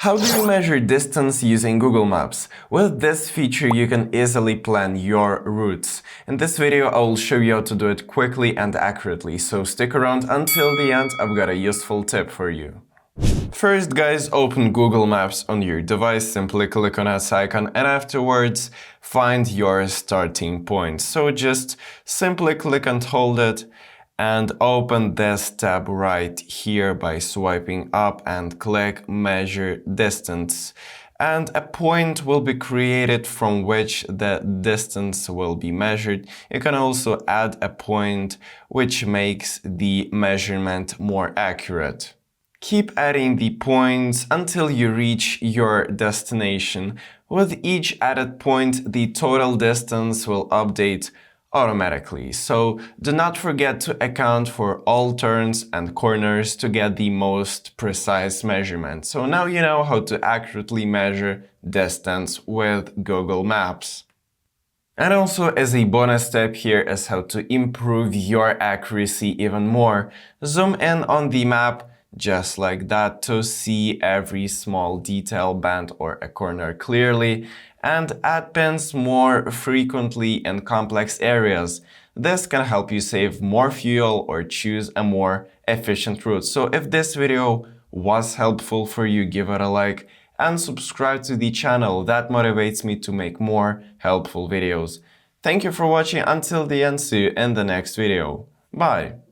How do you measure distance using Google Maps? With this feature, you can easily plan your routes. In this video, I will show you how to do it quickly and accurately, so stick around until the end. I've got a useful tip for you. First, guys, open Google Maps on your device, simply click on its icon, and afterwards find your starting point. So just simply click and hold it, and open this tab right here by swiping up and click Measure Distance. And a point will be created from which the distance will be measured. You can also add a point which makes the measurement more accurate. Keep adding the points until you reach your destination. With each added point, the total distance will update automatically. So do not forget to account for all turns and corners to get the most precise measurement. So now you know how to accurately measure distance with Google Maps. And also, as a bonus tip, here is how to improve your accuracy even more. Zoom in on the map just like that to see every small detail, band or a corner clearly, and add pins more frequently in complex areas. This can help you save more fuel or choose a more efficient route. So if this video was helpful for you, give it a like and subscribe to the channel. That motivates me to make more helpful videos. Thank you for watching until the end. See you in the next video. Bye!